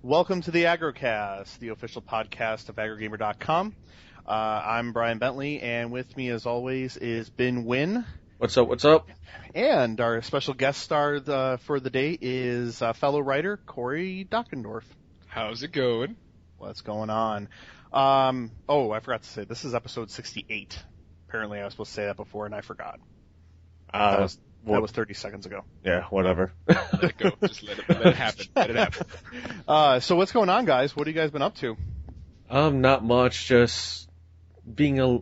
Welcome to the AggroCast, the official podcast of AggroGamer.com. I'm Brian Bentley, and with me, as always, is Binh. What's up, what's up? And our special guest star for the day is fellow writer Corey Dockendorf. How's it going? What's going on? I forgot to say, this is episode 68. Apparently I was supposed to say that before, and I forgot. That was 30 seconds ago. Yeah, whatever. Let it go. Just let it happen. Let it happen. So what's going on, guys? What have you guys been up to? Not much, just being a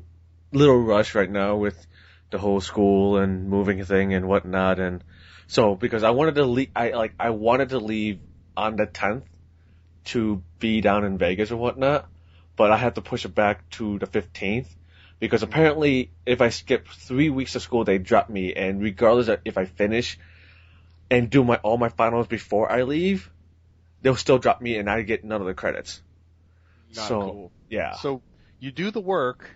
little rushed right now with the whole school and moving thing and whatnot, and so because I wanted to leave, I wanted to leave on the 10th to be down in Vegas or whatnot, but I had to push it back to the 15th because apparently if I skip 3 weeks of school, they drop me, and regardless of if I finish and do all my finals before I leave, they'll still drop me and I get none of the credits. Not so cool. yeah, So you do the work,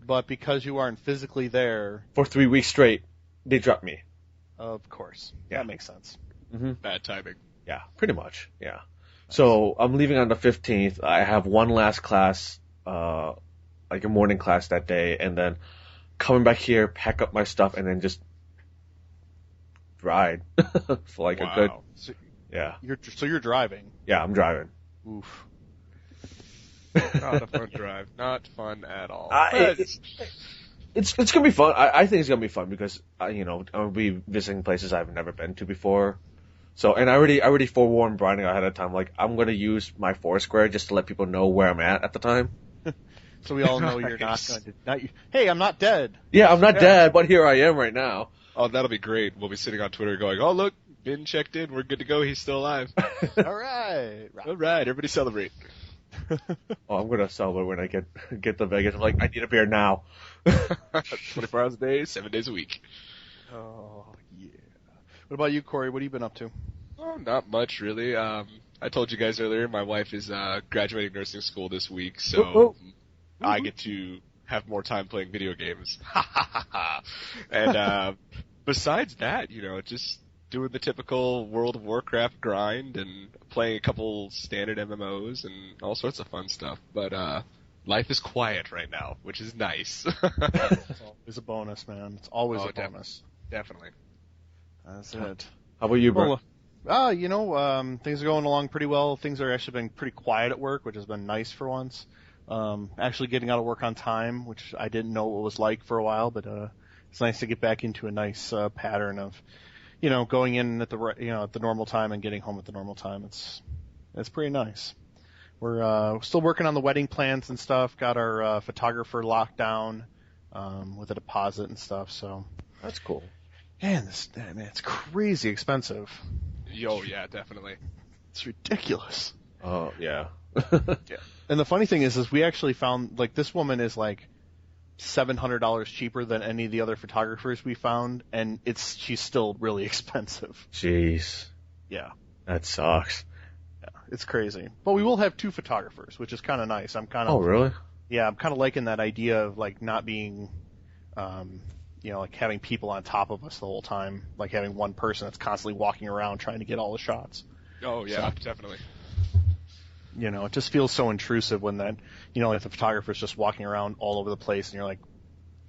but because you aren't physically there, for 3 weeks straight, they drop me. of course, Yeah. that makes sense. Mm-hmm. Bad timing. Yeah, pretty much. Yeah. So I'm leaving on the 15th. I have one last class, like a morning class that day, and then coming back here, pack up my stuff, and then just ride for like a good. So Yeah. you're driving. Yeah, I'm driving. Oof. Not a fun drive. Not fun at all. It's gonna be fun. I think it's gonna be fun because I'll be visiting places I've never been to before. So, and I already forewarned Brian ahead of time, like I'm gonna use my Foursquare just to let people know where I'm at the time. So we all know you're not going to. Hey, I'm not dead. Yeah, I'm not dead, but here I am right now. Oh, that'll be great. We'll be sitting on Twitter going, "Oh, look, Binh checked in. We're good to go. He's still alive." All right. All right, everybody celebrate. Oh, I'm gonna celebrate when I get to Vegas. I'm like, I need a beer now. 24 hours a day, 7 days a week. Oh yeah. What about you, Corey? What have you been up to? Oh, not much really. I told you guys earlier, my wife is graduating nursing school this week, so I get to have more time playing video games. And besides that, just doing the typical World of Warcraft grind and playing a couple standard MMOs and all sorts of fun stuff. But life is quiet right now, which is nice. It's always a bonus, man. It's always a bonus. Definitely. That's it. How about you, bro? Things are going along pretty well. Things are actually been pretty quiet at work, which has been nice for once. Actually getting out of work on time, which I didn't know what it was like for a while, but it's nice to get back into a nice pattern of, going in at the normal time and getting home at the normal time. It's pretty nice. We're still working on the wedding plans and stuff. Got our photographer locked down with a deposit and stuff. So That's cool. man, it's crazy expensive. Yo, yeah, definitely. It's ridiculous. Oh yeah. Yeah. And the funny thing is we actually found, like, this woman is like $700 cheaper than any of the other photographers we found, and she's still really expensive. Jeez, Yeah. that sucks. Yeah. It's crazy. But we will have two photographers, which is kind of nice. I'm kind of Oh really? Yeah, I'm kind of liking that idea of, like, not being like having people on top of us the whole time, like having one person that's constantly walking around trying to get all the shots. Oh, yeah, definitely. It just feels so intrusive when like the photographer's just walking around all over the place and you're like,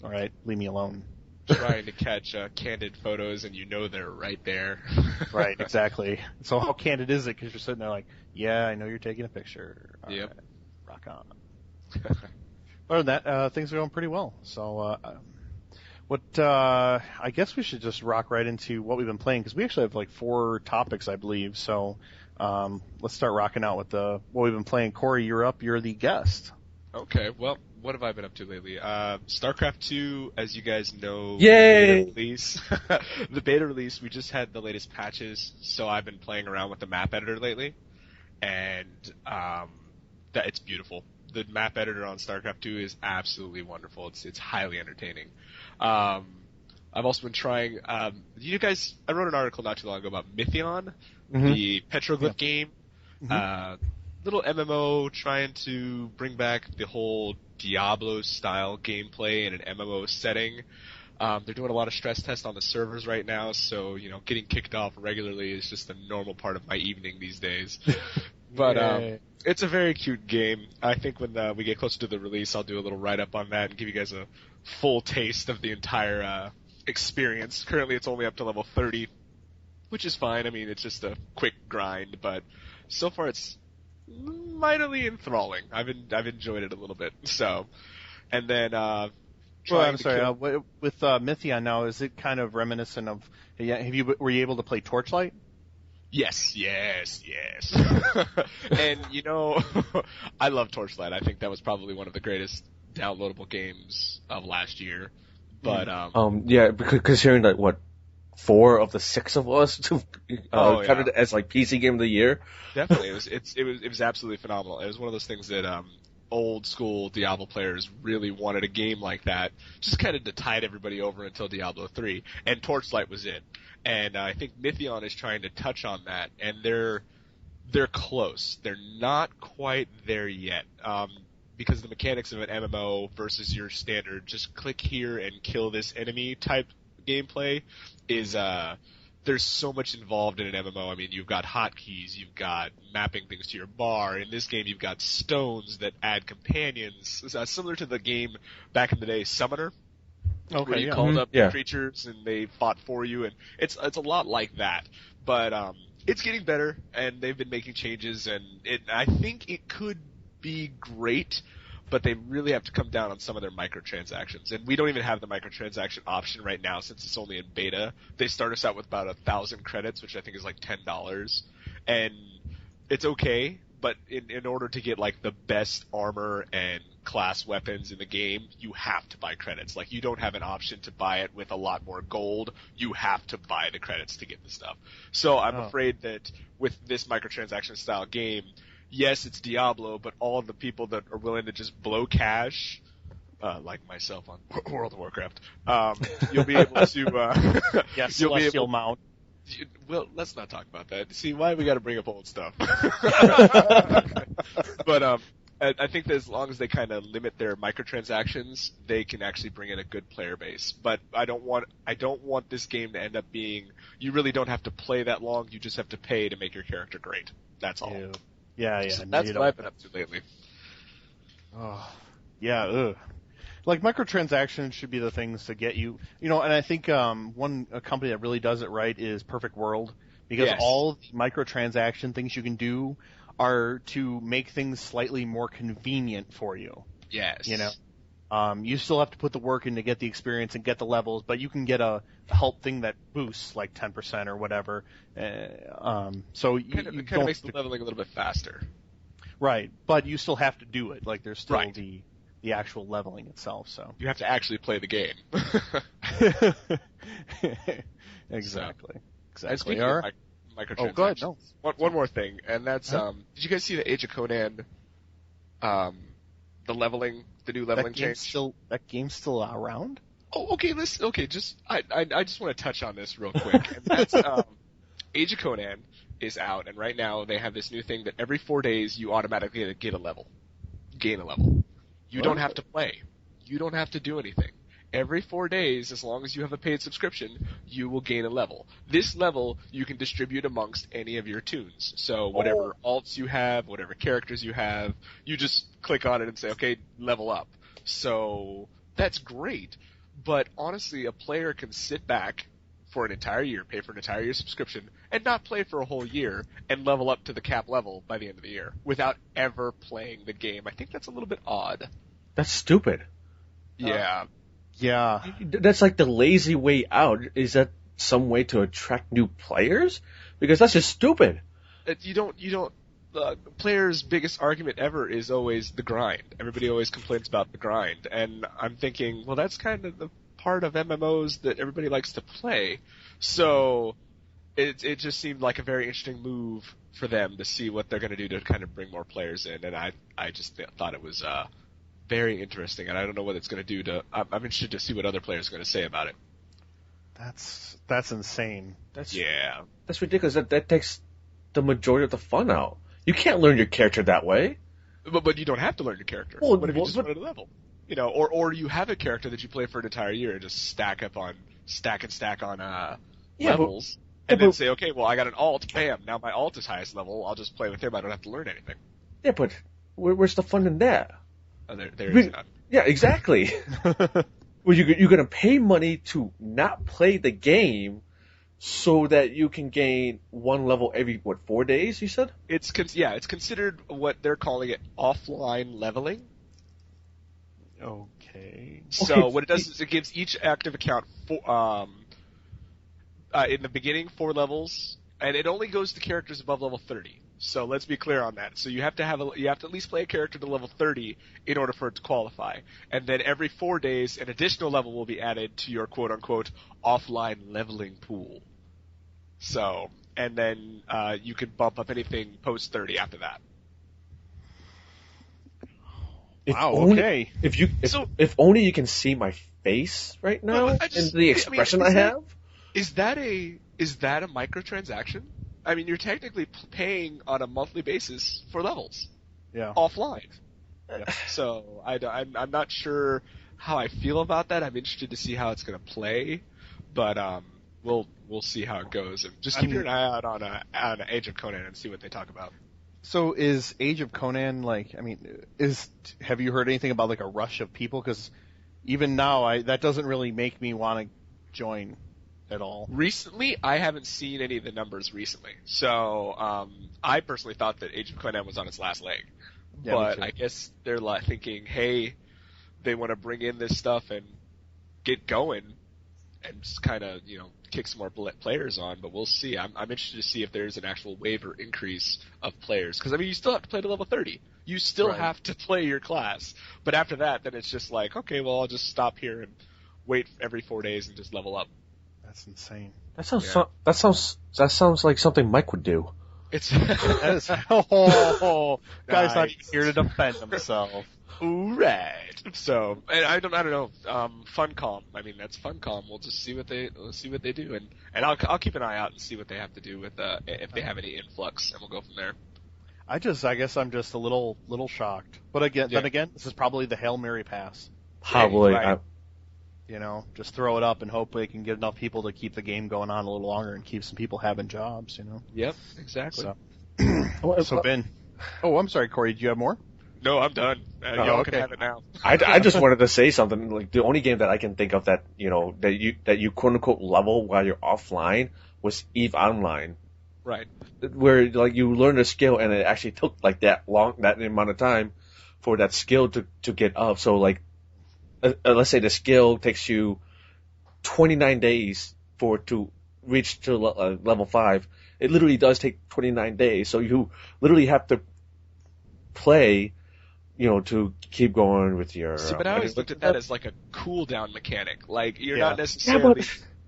all right, leave me alone. Trying to catch candid photos and they're right there. Right, exactly. So how candid is it? Because you're sitting there like, yeah, I know you're taking a picture. All Yep. right, rock on. Other than that, things are going pretty well. So I guess we should just rock right into what we've been playing, because we actually have like 4 topics, I believe. So let's start rocking out with what we've been playing. Corey, you're up. You're the guest. Okay, well, what have I been up to lately? StarCraft II, as you guys know, Yay! The beta release, we just had the latest patches, so I've been playing around with the map editor lately, and it's beautiful. The map editor on StarCraft II is absolutely wonderful. It's highly entertaining. I've also been trying. I wrote an article not too long ago about Mythion, the petroglyph game. Little MMO trying to bring back the whole Diablo-style gameplay in an MMO setting. They're doing a lot of stress tests on the servers right now, so, getting kicked off regularly is just a normal part of my evening these days. But Yay. it's a very cute game. I think when we get closer to the release, I'll do a little write-up on that and give you guys a full taste of the entire experience. Currently, it's only up to level 30, which is fine. I mean, it's just a quick grind, but so far it's mightily enthralling. I've enjoyed it a little bit. So, and then I'm sorry. With Mythion now, is it kind of reminiscent of? Were you able to play Torchlight? Yes. And I love Torchlight. I think that was probably one of the greatest downloadable games of last year. But yeah, because considering that 4 of the 6 of us counted it as like PC Game of the Year. Definitely, it was absolutely phenomenal. It was one of those things that old school Diablo players really wanted a game like that, just kind of to tide everybody over until Diablo 3, and Torchlight was it. And I think Mythion is trying to touch on that, and they're close. They're not quite there yet, because the mechanics of an MMO versus your standard just click here and kill this enemy type gameplay is there's so much involved in an MMO. I mean, you've got hotkeys, you've got mapping things to your bar. In this game, you've got stones that add companions, similar to the game back in the day, Summoner. Where you called up creatures and they fought for you, and it's a lot like that. But it's getting better, and they've been making changes, and I think it could be great, but they really have to come down on some of their microtransactions. And we don't even have the microtransaction option right now since it's only in beta. They start us out with about 1,000 credits, which I think is like $10. And it's okay, but in order to get like the best armor and class weapons in the game, you have to buy credits. Like, you don't have an option to buy it with a lot more gold. You have to buy the credits to get the stuff. So I'm afraid that with this microtransaction style game, yes, it's Diablo, but all of the people that are willing to just blow cash, like myself on World of Warcraft, you'll be able to Celestial Mount. Well, let's not talk about that. See, why we got to bring up old stuff? But I think that as long as they kind of limit their microtransactions, they can actually bring in a good player base. But I don't want this game to end up being, you really don't have to play that long. You just have to pay to make your character great. That's all. Yeah. So that's what I've been up to lately. Oh, yeah. Ugh. Like, microtransactions should be the things to get you, and I think a company that really does it right is Perfect World, because all the microtransaction things you can do are to make things slightly more convenient for you. Yes. You still have to put the work in to get the experience and get the levels, but you can get a help thing that boosts like 10% or whatever. So it kind of makes the leveling a little bit faster. Right, but you still have to do it. Like, there's still the actual leveling itself. So you have to actually play the game. Exactly. And speaking of microtransactions, oh, go ahead. No. One more thing, and that's did you guys see the Age of Conan? The leveling, the new leveling change. That game's still around? Oh, okay. I just want to touch on this real quick. And that's Age of Conan is out, and right now they have this new thing that every 4 days you automatically gain a level. You don't have to play. You don't have to do anything. Every 4 days, as long as you have a paid subscription, you will gain a level. This level you can distribute amongst any of your toons. So whatever alts you have, whatever characters you have, you just click on it and say, okay, level up. So that's great. But honestly, a player can sit back for an entire year, pay for an entire year subscription, and not play for a whole year and level up to the cap level by the end of the year without ever playing the game. I think that's a little bit odd. That's stupid. Yeah. Yeah. That's like the lazy way out. Is that some way to attract new players? Because that's just stupid. Players' biggest argument ever is always the grind. Everybody always complains about the grind. And I'm thinking, well, that's kind of the part of MMOs that everybody likes to play. So it just seemed like a very interesting move for them to see what they're going to do to kind of bring more players in. And I just thought it was very interesting. And I don't know what it's going to do I'm interested to see what other players are going to say about it. That's insane. That's ridiculous. That takes the majority of the fun out. You can't learn your character that way. But you don't have to learn your character. Well, what if you just want to level? Or you have a character that you play for an entire year and just stack on levels. And then say, okay, well, I got an alt, bam, now my alt is highest level, I'll just play with him, I don't have to learn anything. Yeah, but where's the fun in that? Oh, there is none. Yeah, exactly. Well, you're going to pay money to not play the game so that you can gain one level every, 4 days, you said? It's considered what they're calling it offline leveling. Okay. So what it does is it gives each active account in the beginning 4 levels, and it only goes to characters above level 30. So let's be clear on that. So you have to at least play a character to level 30 in order for it to qualify. And then every 4 days, an additional level will be added to your quote-unquote offline leveling pool. So, and then you can bump up anything post 30 after that. Okay. If only you can see my face right now and the expression I have. Is that a microtransaction? I mean, you're technically paying on a monthly basis for levels. Yeah. Offline. Yeah. So I'm not sure how I feel about that. I'm interested to see how it's going to play, but we'll see how it goes. And just keep your eye out on Age of Conan and see what they talk about. So is Age of Conan have you heard anything about like a rush of people? Because even now, that doesn't really make me want to join at all. Recently, I haven't seen any of the numbers recently. So I personally thought that Age of Conan was on its last leg. Yeah, but I guess they're thinking, hey, they want to bring in this stuff and get going and just kind of, kick some more players on. But we'll see. I'm interested to see if there's an actual waiver increase of players. Because, you still have to play to level 30. You still have to play your class. But after that, then it's just like, okay, well, I'll just stop here and wait every 4 days and just level up. That's insane. That sounds like something Mike would do. Guy's not here to defend himself. Right. So, and I don't know. Funcom. I mean, that's Funcom. We'll just see what they do, and I'll keep an eye out and see what they have to do with if they have any influx, and we'll go from there. I guess I'm just a little shocked. But then again, this is probably the Hail Mary pass. Probably. Right. Just throw it up and hope they can get enough people to keep the game going on a little longer and keep some people having jobs, Yep, exactly. So Ben. Oh, I'm sorry, Corey, do you have more? No, I'm done. Y'all can have it now. I just wanted to say something. Like, the only game that I can think of that, that you quote unquote level while you're offline was EVE Online. Right. Where, you learn a skill and it actually took, that amount of time for that skill to get up. So, let's say the skill takes you 29 days for it to reach to level 5. It literally does take 29 days. So you literally have to play, to keep going with your... See, but I always looked at that as like a cooldown mechanic. You're not necessarily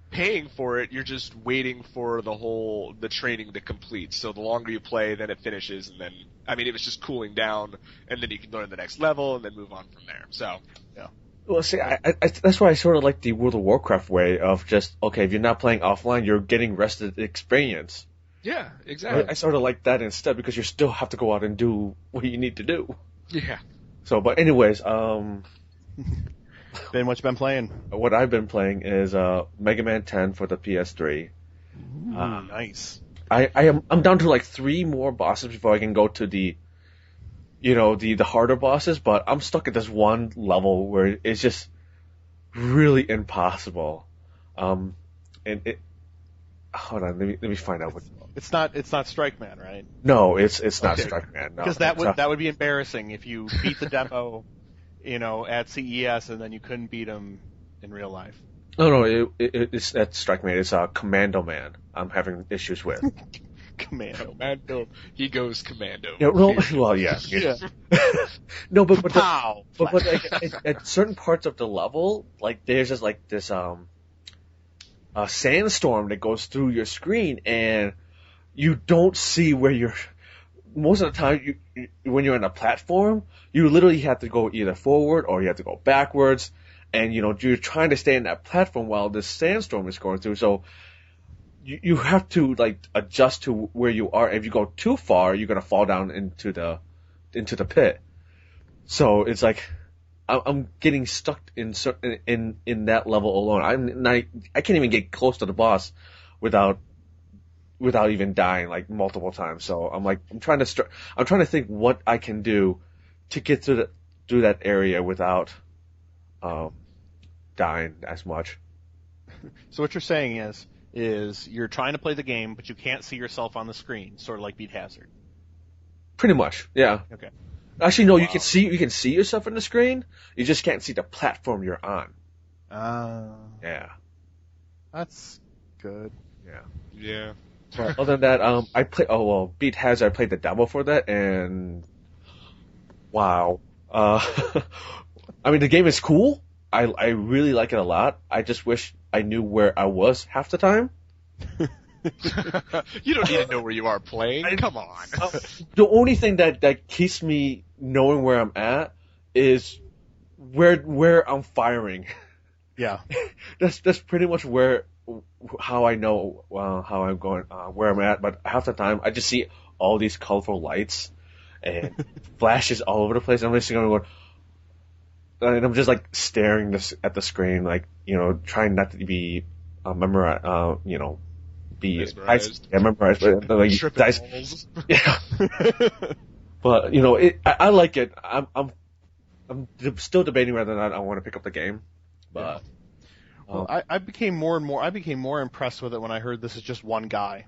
paying for it, you're just waiting for the training to complete. So the longer you play, then it finishes, and then, it was just cooling down, and then you can learn the next level, and then move on from there. So, yeah. Well, see, I that's why I sort of like the World of Warcraft way of just, okay, if you're not playing offline, you're getting rested experience. Yeah, exactly. I sort of like that instead because you still have to go out and do what you need to do. Yeah. So, but anyways, Ben, what you been playing? What I've been playing is Mega Man 10 for the PS3. Nice. I'm down to 3 more bosses before I can go to the harder bosses, but I'm stuck at this one level where it's just really impossible. And it. Hold on, let me find out what. It's not Strike Man, right? No, it's not Strike Man. No, because that would be embarrassing if you beat the demo, at CES and then you couldn't beat him in real life. No, it's not Strike Man. It's Commando Man. I'm having issues with. Commando. He goes commando. Yeah, well, yeah. No, but at certain parts of the level, there's just this a sandstorm that goes through your screen, and you don't see where you're. Most of the time, when you're on a platform, you literally have to go either forward or you have to go backwards, and you're trying to stay in that platform while this sandstorm is going through. So you have to adjust to where you are. If you go too far, you're gonna fall down into the pit. So it's I'm getting stuck in that level alone. I can't even get close to the boss without without even dying like multiple times. So I'm trying to think what I can do to get through that area without dying as much. So what you're saying is you're trying to play the game, but you can't see yourself on the screen, sort of like Beat Hazard. Pretty much, yeah. Okay. Actually, no, Wow. you can see yourself on the screen. You just can't see the platform you're on. Yeah. That's good. Yeah. Yeah. But other than that, Beat Hazard, I played the demo for that, and wow. I mean, the game is cool. I really like it a lot. I just wish I knew where I was half the time. You don't need to know where you are playing. Come on. The only thing that keeps me knowing where I'm at is where I'm firing. Yeah. That's pretty much how I know how I'm going, where I'm at. But half the time, I just see all these colorful lights and flashes all over the place. I'm just going, and I'm just like staring at the screen, like, you know, trying not to be memorized, you know, be mesmerized. Memorized, but like Tripping balls. yeah. But you know, I like it. I'm still debating whether or not I want to pick up the game. But well, I became more impressed with it when I heard this is just one guy.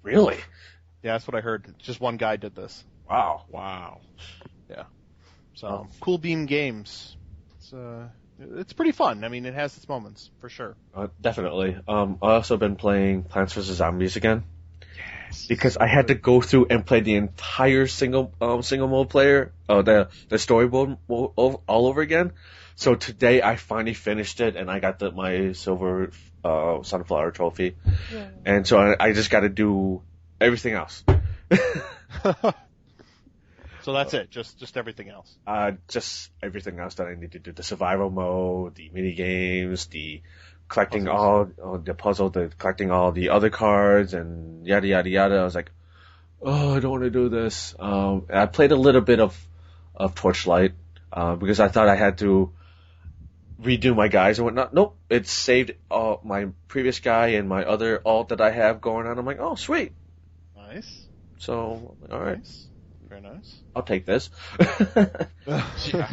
Really? Yeah, that's what I heard. Just one guy did this. Wow. Yeah. So Cool Beam Games. It's pretty fun. I mean, it has its moments for sure. Definitely. I also been playing Plants vs Zombies again. Yes. Because I had to go through and play the entire single mode player, the story mode all over again. So today I finally finished it and I got my silver sunflower trophy. Yeah. And so I just got to do everything else. So that's it, just everything else. Just everything else that I need to do: the survival mode, the mini games, the collecting all the puzzle, collecting all the other cards, and yada yada yada. I was like, oh, I don't want to do this. I played a little bit of Torchlight because I thought I had to redo my guys and whatnot. Nope, it saved my previous guy and my other alt that I have going on. I'm like, oh, sweet. Nice. So, all right. Nice. Very nice. I'll take this. Yeah.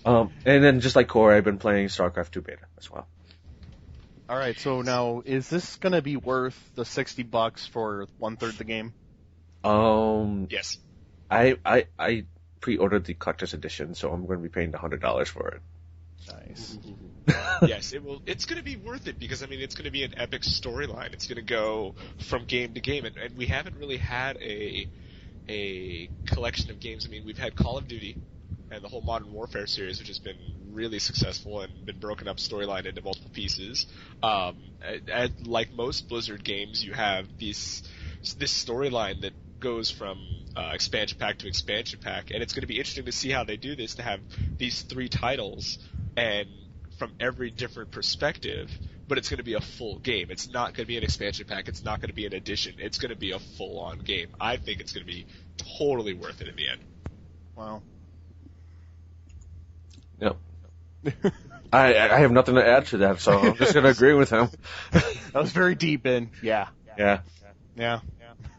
And then just like Corey, I've been playing StarCraft II beta as well. All right, so now is this going to be worth the $60 for 1/3 the game? Yes. I pre-ordered the collector's edition, so I'm going to be paying the $100 for it. Nice. Yes, it will. It's going to be worth it because I mean it's going to be an epic storyline. It's going to go from game to game, and we haven't really had a collection of games. I mean, we've had Call of Duty and the whole Modern Warfare series, which has been really successful and been broken up storyline into multiple pieces. Like most Blizzard games, you have this storyline that goes from expansion pack to expansion pack, and it's going to be interesting to see how they do this, to have these 3 titles and from every different perspective, but it's going to be a full game. It's not going to be an expansion pack. It's not going to be an addition. It's going to be a full-on game. I think it's going to be totally worth it in the end. Wow. Yep. I have nothing to add to that, so I'm just going to agree with him. That was very deep in. Yeah. Yeah.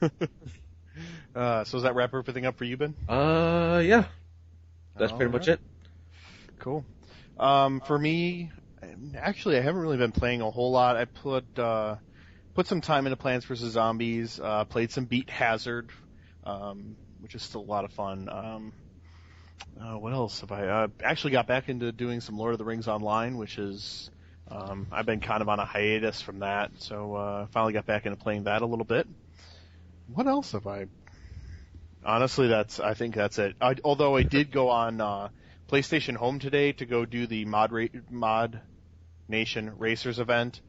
So does that wrap everything up for you, Ben? Yeah. That's pretty much it. Cool. For me, actually, I haven't really been playing a whole lot. I put some time into Plants vs Zombies. Played some Beat Hazard, which is still a lot of fun. What else have I actually got back into doing some Lord of the Rings Online, which is I've been kind of on a hiatus from that, so finally got back into playing that a little bit. What else have I? Honestly, I think that's it. Although I did go on PlayStation Home today to go do the Mod Nation Racers event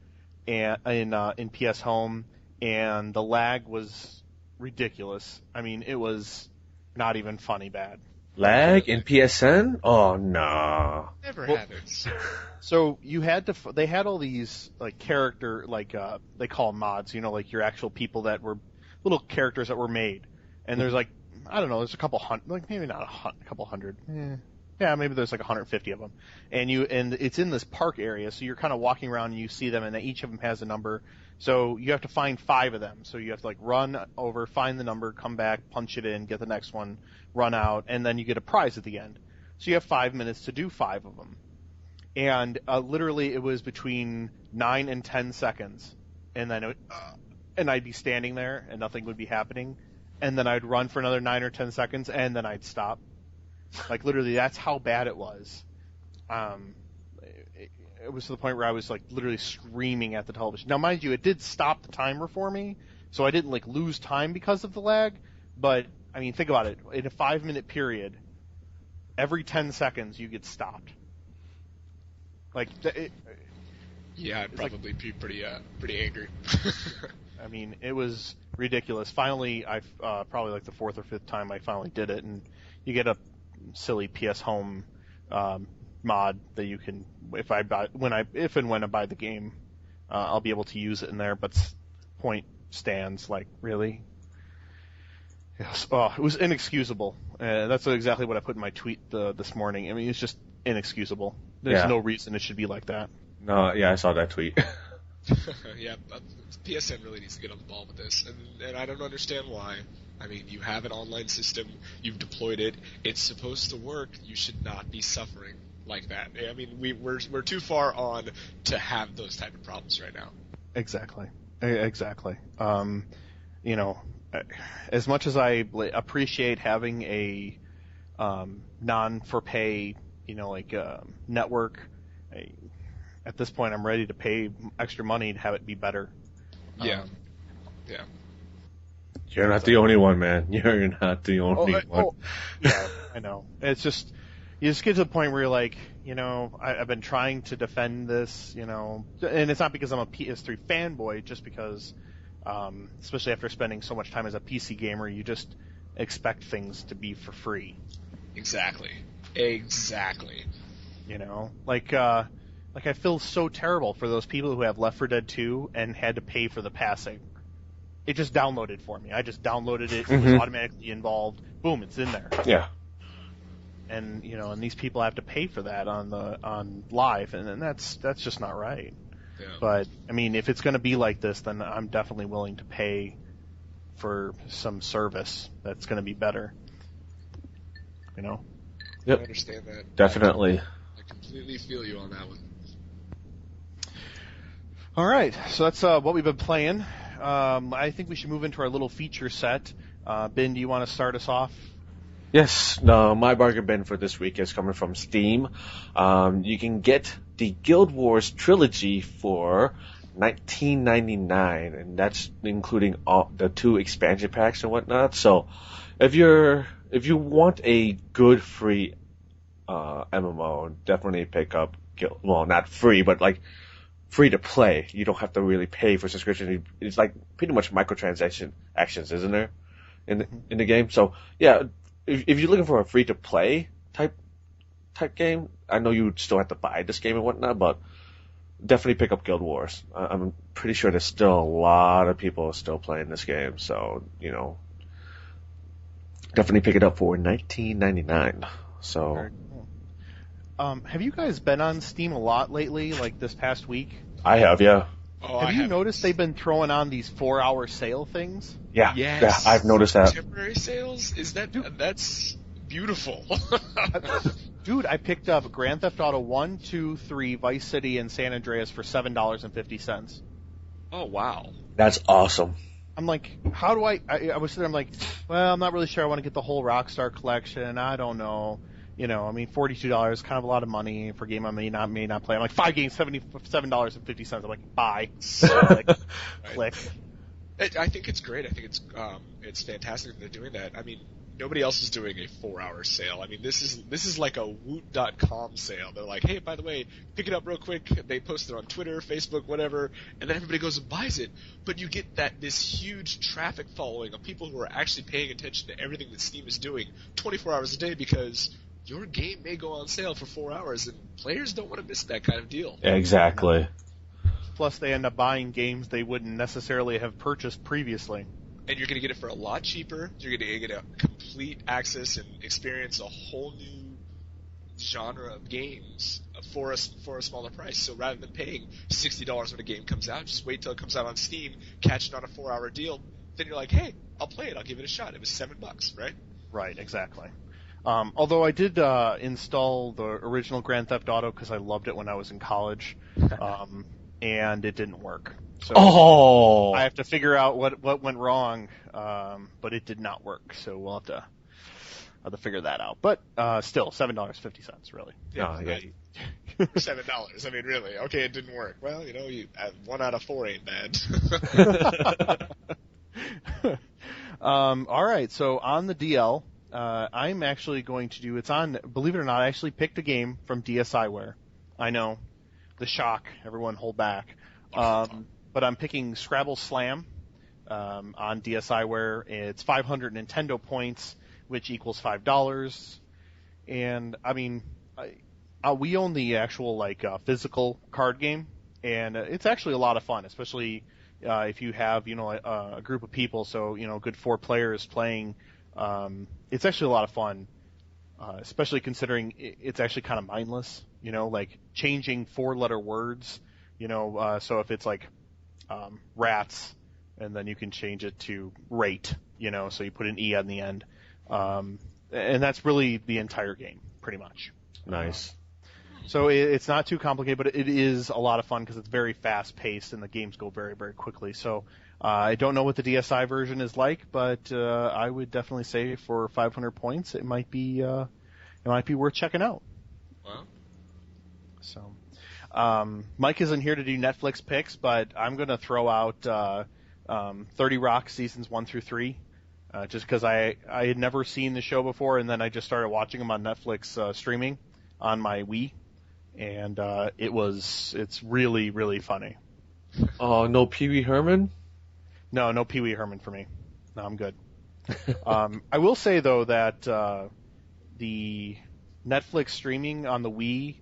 in PS Home, and the lag was ridiculous. I mean, it was not even funny bad. Lag in PSN? Oh no. Never had it. So you had to. They had all these like character, like they call them mods. You know, like your actual people that were little characters that were made. And there's like, I don't know, there's a couple hundred, like maybe not a couple hundred. Yeah, maybe there's like 150 of them. And it's in this park area, so you're kind of walking around and you see them, and each of them has a number. So you have to find 5 of them. So you have to like run over, find the number, come back, punch it in, get the next one, run out, and then you get a prize at the end. So you have 5 minutes to do 5 of them. And literally it was between 9 and 10 seconds. And then and I'd be standing there and nothing would be happening. And then I'd run for another 9 or 10 seconds and then I'd stop. Like literally that's how bad it was. It was to the point where I was like literally screaming at the television. Now, mind you, it did stop the timer for me, so I didn't like lose time because of the lag. But I mean, think about it. In a 5-minute period, every 10 seconds you get stopped. Like, yeah, I'd probably be pretty angry. I mean, it was ridiculous. Finally, I probably like the 4th or 5th time I finally did it, and you get a silly PS Home mod that you can, if and when I buy the game, I'll be able to use it in there. But point stands, like, really? Yes. Oh, it was inexcusable. That's exactly what I put in my tweet this morning. I mean, it's just inexcusable. There's no reason it should be like that. No, yeah, I saw that tweet. Yeah, PSN really needs to get on the ball with this, and I don't understand why. I mean, you have an online system, you've deployed it, it's supposed to work, you should not be suffering like that. I mean, we're too far on to have those type of problems right now. Exactly. You know, as much as I appreciate having a non-for-pay, network, at this point I'm ready to pay extra money to have it be better. Yeah. You're not the only one, man. You're not the only one. Yeah, I know. It's just, you just get to the point where you're like, I've been trying to defend this, and it's not because I'm a PS3 fanboy, just because, especially after spending so much time as a PC gamer, you just expect things to be for free. Exactly. Like I feel so terrible for those people who have Left 4 Dead 2 and had to pay for the passing. It just downloaded for me. I just downloaded it. It was automatically involved. Boom, it's in there. Yeah. And and these people have to pay for that on live, and that's just not right. Yeah. But I mean, if it's going to be like this, then I'm definitely willing to pay for some service that's going to be better. Yep. I understand that. Definitely. I completely feel you on that one. All right, so that's what we've been playing. I think we should move into our little feature set. Binh, do you want to start us off? Yes, my bargain bin for this week is coming from Steam. You can get the Guild Wars trilogy for $19.99, and that's including all the 2 expansion packs and whatnot. So, if you want a good free MMO, definitely pick up Guild. Well, not free, but like free to play. You don't have to really pay for subscription. It's like pretty much microtransaction actions, isn't there, in the game? So yeah, if you're looking for a free to play type game, I know you still have to buy this game and whatnot, but definitely pick up Guild Wars. I'm pretty sure there's still a lot of people still playing this game, so definitely pick it up for $19.99. So. Very cool. Have you guys been on Steam a lot lately, like this past week? I have, yeah. Oh, have you noticed they've been throwing on these 4-hour sale things? Yeah, yes. Yeah, I've noticed that. Temporary sales? That's beautiful. Dude, I picked up Grand Theft Auto 1, 2, 3, Vice City, and San Andreas for $7.50. Oh, wow. That's awesome. I'm like, how do I was sitting there, I'm like, well, I'm not really sure I want to get the whole Rockstar collection. I don't know. I mean, $42, kind of a lot of money for a game I may not play. I'm like, 5 games, $7.50. I'm like, buy. Click. I think it's great. I think it's fantastic that they're doing that. I mean, nobody else is doing a 4-hour sale. I mean, this is like a Woot.com sale. They're like, hey, by the way, pick it up real quick. They post it on Twitter, Facebook, whatever, and then everybody goes and buys it. But you get this huge traffic following of people who are actually paying attention to everything that Steam is doing 24 hours a day because your game may go on sale for 4 hours, and players don't want to miss that kind of deal. Exactly. Plus, they end up buying games they wouldn't necessarily have purchased previously. And you're going to get it for a lot cheaper. You're going to get a complete access and experience a whole new genre of games for a smaller price. So rather than paying $60 when a game comes out, just wait till it comes out on Steam, catch it on a 4-hour deal. Then you're like, hey, I'll play it. I'll give it a shot. It was $7, right? Right, exactly. Although I did install the original Grand Theft Auto because I loved it when I was in college, and it didn't work. So I have to figure out what went wrong, but it did not work. So we'll have to figure that out. But still, $7.50, really. Yeah, $7. I mean, really. Okay, it didn't work. Well, 1 out of 4 ain't bad. All right, so on the DL, I'm actually going to do, it's on, believe it or not, I actually picked a game from DSiWare. I know, the shock, everyone hold back. But I'm picking Scrabble Slam on DSiWare. It's 500 Nintendo points, which equals $5. And, I mean, we own the actual, physical card game, and it's actually a lot of fun, especially if you have, a group of people, so, good 4 players playing. It's actually a lot of fun, especially considering it's actually kind of mindless, changing 4-letter words, so if it's rats, and then you can change it to rate, so you put an E on the end. And that's really the entire game, pretty much. Nice. So it's not too complicated, but it is a lot of fun because it's very fast-paced and the games go very, very quickly. So I don't know what the DSi version is like, but I would definitely say for 500 points, it might be worth checking out. Wow. So Mike isn't here to do Netflix picks, but I'm going to throw out 30 Rock seasons 1 through 3, just because I had never seen the show before, and then I just started watching them on Netflix streaming on my Wii. And it's really, really funny. Oh, no Pee Wee Herman? No Pee Wee Herman for me. No, I'm good. I will say, though, that the Netflix streaming on the Wii,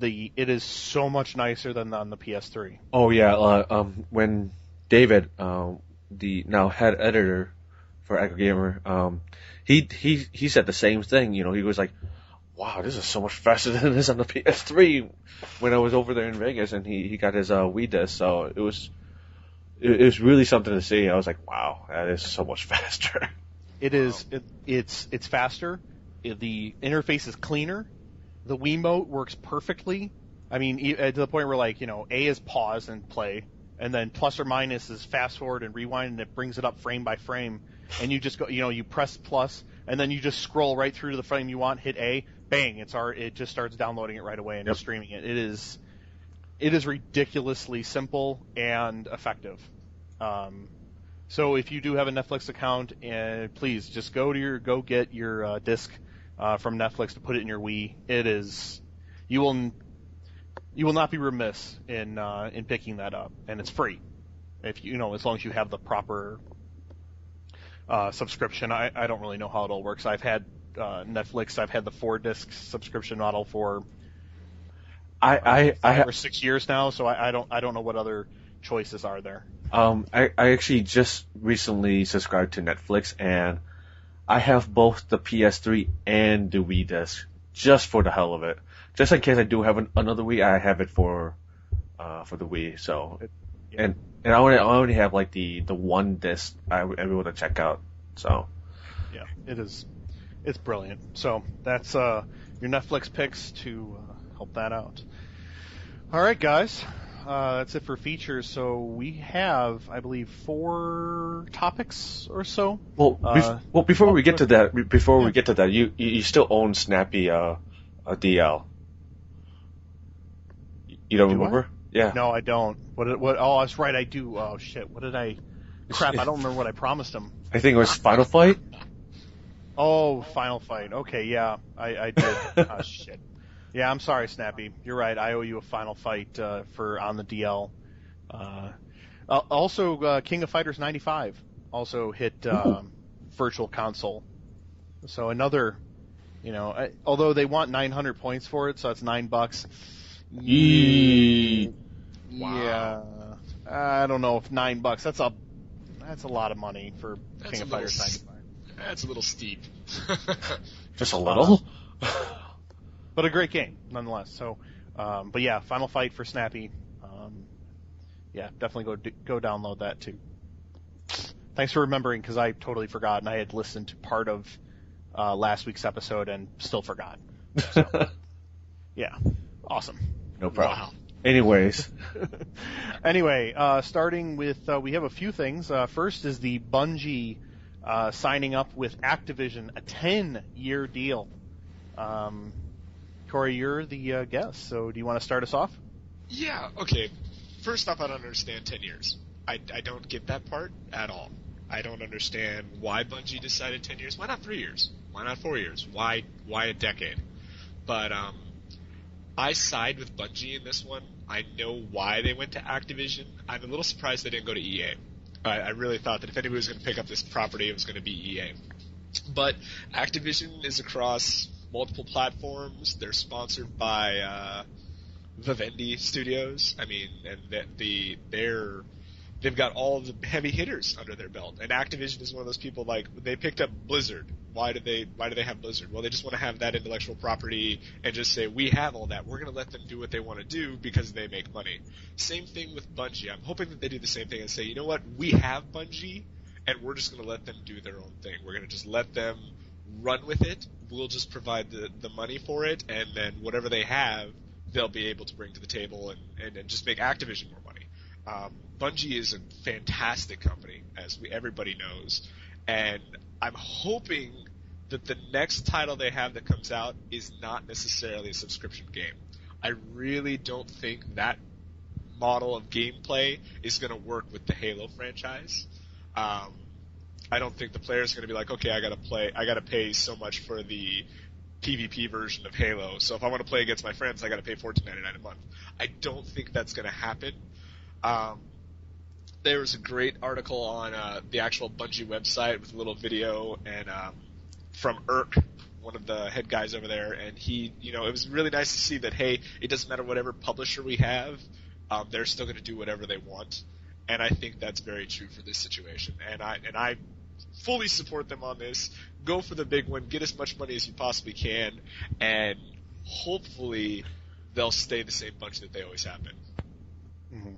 it is so much nicer than on the PS3. Oh, yeah. When David, the now head editor for AggroGamer, he said the same thing. He was like, wow, this is so much faster than it is on the PS3 when I was over there in Vegas, and he got his Wii disc, so it was really something to see. I was like, wow, that is so much faster. It is. It's faster. The interface is cleaner. The Wiimote works perfectly. I mean, to the point where A is pause and play, and then plus or minus is fast forward and rewind, and it brings it up frame by frame, and you just go, you press plus, and then you just scroll right through to the frame you want, hit A. Bang! It just starts downloading it right away and streaming it. It is ridiculously simple and effective. So if you do have a Netflix account, please just go get your disc from Netflix to put it in your Wii. It is you will not be remiss in picking that up, and it's free. If as long as you have the proper subscription. I don't really know how it all works. I've had Netflix. I've had the 4-disc subscription model for 5 or 6 years now, so I don't know what other choices are there. I actually just recently subscribed to Netflix, and I have both the PS3 and the Wii disc just for the hell of it. Just in case I do have another Wii, I have it for the Wii. So, and I only have the one disc I'm able to check out. So, yeah, it's brilliant. So that's your Netflix picks to help that out. All right, guys. That's it for features. So we have, I believe, 4 topics or so. Well, before we get to that, you still own Snappy DL. You don't remember? Yeah. No, I don't. What? Oh, that's right, I do. Oh shit! What did I? Crap! I don't remember what I promised him. I think it was Final Fight. Oh, Final Fight. Okay, yeah, I did. Oh, shit. Yeah, I'm sorry, Snappy. You're right. I owe you a Final Fight for on the DL. Also, King of Fighters 95 also hit Virtual Console. So another, although they want 900 points for it, so that's $9. Yee. Yeah, I don't know if $9. That's a lot of money for King of Fighters 95. That's a little steep. Just a little. but a great game nonetheless. So, but yeah, Final Fight for Snappy. Yeah, definitely go download that too. Thanks for remembering, because I totally forgot, and I had listened to part of last week's episode and still forgot. So, yeah, awesome. No problem. Wow. Anyways. Anyway, starting with, we have a few things. First is the Bungie signing up with Activision, a 10-year deal. Corey, you're the guest, so do you want to start us off? Yeah, okay. First off, I don't understand 10 years. I don't get that part at all. I don't understand why Bungie decided 10 years. Why not 3 years? Why not 4 years? Why a decade? But I side with Bungie in this one. I know why they went to Activision. I'm a little surprised they didn't go to EA. I really thought that if anybody was going to pick up this property, it was going to be EA. But Activision is across multiple platforms. They're sponsored by Vivendi Studios. I mean, and they've got all of the heavy hitters under their belt. And Activision is one of those people, like, they picked up Blizzard. Why do they have Blizzard? Well, they just want to have that intellectual property and just say, we have all that. We're going to let them do what they want to do because they make money. Same thing with Bungie. I'm hoping that they do the same thing and say, you know what? We have Bungie, and we're just going to let them do their own thing. We're going to just let them run with it. We'll just provide the money for it, and then whatever they have, they'll be able to bring to the table and just make Activision more money. Bungie is a fantastic company, as everybody knows, and I'm hoping that the next title they have that comes out is not necessarily a subscription game. I really don't think that model of gameplay is going to work with the Halo franchise. I don't think the player's going to be like, okay, I got to pay so much for the PvP version of Halo, so if I want to play against my friends, I got to pay $14.99 a month. I don't think that's going to happen. There was a great article on the actual Bungie website with a little video and from Irk, one of the head guys over there, and he, it was really nice to see that, hey, it doesn't matter whatever publisher we have, they're still going to do whatever they want, and I think that's very true for this situation, and I fully support them on this. Go for the big one, get as much money as you possibly can, and hopefully they'll stay the same bunch that they always have been. Mm-hmm.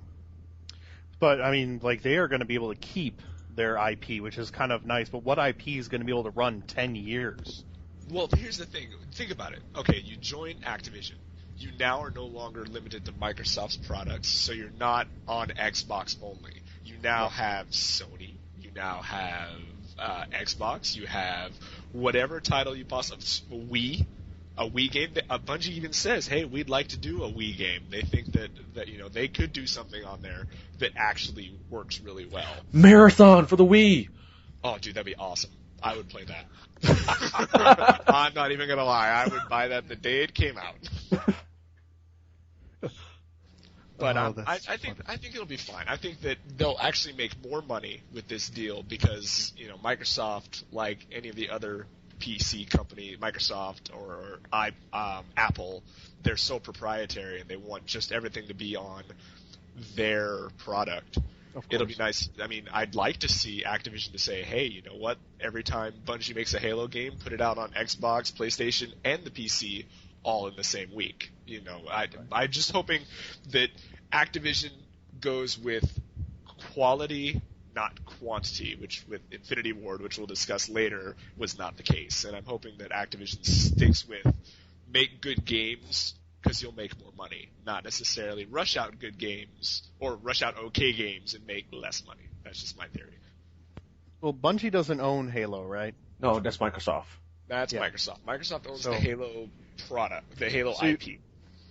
But, I mean, like, they are going to be able to keep their IP, which is kind of nice, but what IP is going to be able to run 10 years? Well, here's the thing. Think about it. Okay, you join Activision. You now are no longer limited to Microsoft's products, so you're not on Xbox only. You now have Sony. You now have Xbox. You have whatever title you possibly... A Wii game. Bungie even says, hey, we'd like to do a Wii game. They think that they could do something on there that actually works really well. Marathon for the Wii! Oh, dude, that'd be awesome. I would play that. I'm not even going to lie. I would buy that the day it came out. But I think it'll be fine. I think that they'll actually make more money with this deal because, Microsoft, like any of the other PC company, Microsoft or Apple, they're so proprietary and they want just everything to be on their product. It'll be nice. I mean, I'd like to see Activision to say, hey, you know what? Every time Bungie makes a Halo game, put it out on Xbox, PlayStation, and the PC all in the same week. I'm just hoping that Activision goes with quality, not quantity, which with Infinity Ward, which we'll discuss later, was not the case. And I'm hoping that Activision sticks with make good games because you'll make more money, not necessarily rush out good games or rush out okay games and make less money. That's just my theory. Well, Bungie doesn't own Halo, right? No, that's Microsoft. That's Microsoft. Microsoft owns the Halo product, the Halo IP.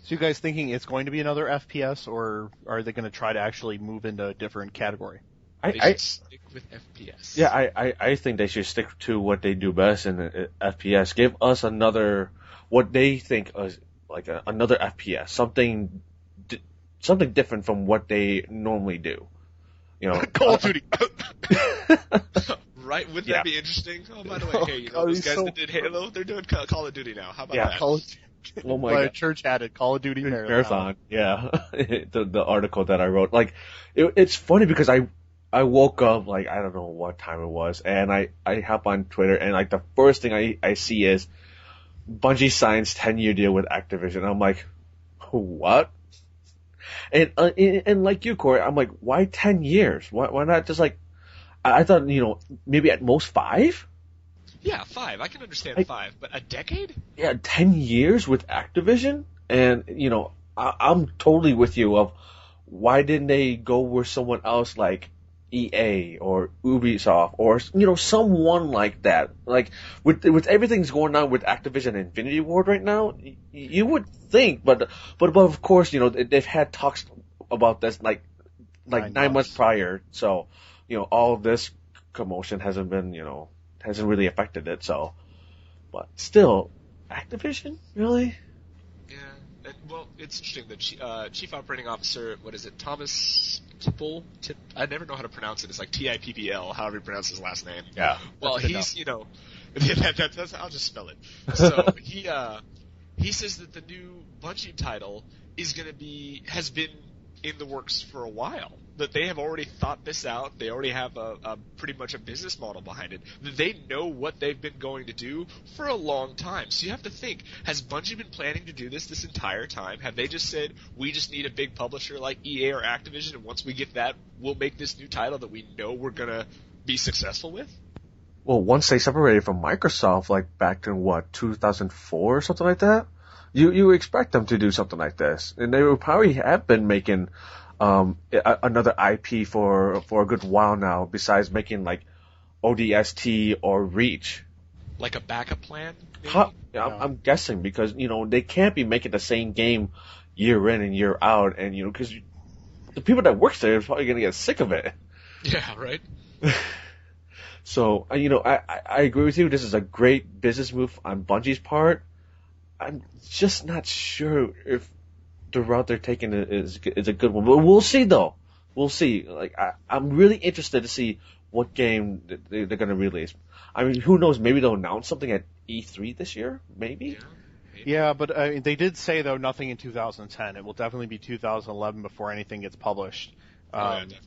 So you guys thinking it's going to be another FPS, or are they going to try to actually move into a different category? They should stick with FPS. Yeah, I think they should stick to what they do best in FPS. Give us what they think is like another FPS, something different from what they normally do. Call of Duty. Right? Wouldn't that be interesting? Oh, by the way, hey, those guys that did Halo, they're doing Call of Duty now. How about that? Call of Oh my God. Church had it, Call of Duty Marathon. Yeah. the article that I wrote. Like, it's funny because I woke up, like, I don't know what time it was, and I hop on Twitter, and, like, the first thing I see is Bungie signs 10-year deal with Activision. I'm like, what? And like you, Corey, I'm like, why 10 years? Why not just like, I thought, maybe at most 5? Yeah, 5. I can understand 5, but a decade? Yeah, 10 years with Activision? And, I'm totally with you of why didn't they go with someone else like EA or Ubisoft or, someone like that? Like, with everything's going on with Activision and Infinity Ward right now, you would think, but of course, they've had talks about this like 9 months prior, so, all of this commotion hasn't been, hasn't really affected it, so. But still, Activision? Really? Yeah. Well, it's interesting. The Chief Operating Officer, what is it, Thomas Tippel? I never know how to pronounce it. It's like Tippl, however you pronounce his last name. Yeah. Well, he's, that's, I'll just spell it. So, he says that the new Bungie title has been in the works for a while. That they have already thought this out. They already have a pretty much a business model behind it. That they know what they've been going to do for a long time. So you have to think, has Bungie been planning to do this entire time? Have they just said, we just need a big publisher like EA or Activision, and once we get that, we'll make this new title that we know we're going to be successful with? Well, once they separated from Microsoft, like back in 2004 or something like that, you expect them to do something like this, and they would probably have been making another IP for a good while now, besides making like ODST or Reach. Like a backup plan? I'm guessing because they can't be making the same game year in and year out, and because the people that work there are probably gonna get sick of it. Yeah, right. So I agree with you. This is a great business move on Bungie's part. I'm just not sure if the route they're taking is a good one. But we'll see, though. We'll see. Like I'm really interested to see what game they're going to release. I mean, who knows? Maybe they'll announce something at E3 this year. Maybe. Yeah, but they did say though nothing in 2010. It will definitely be 2011 before anything gets published. Yeah, definitely.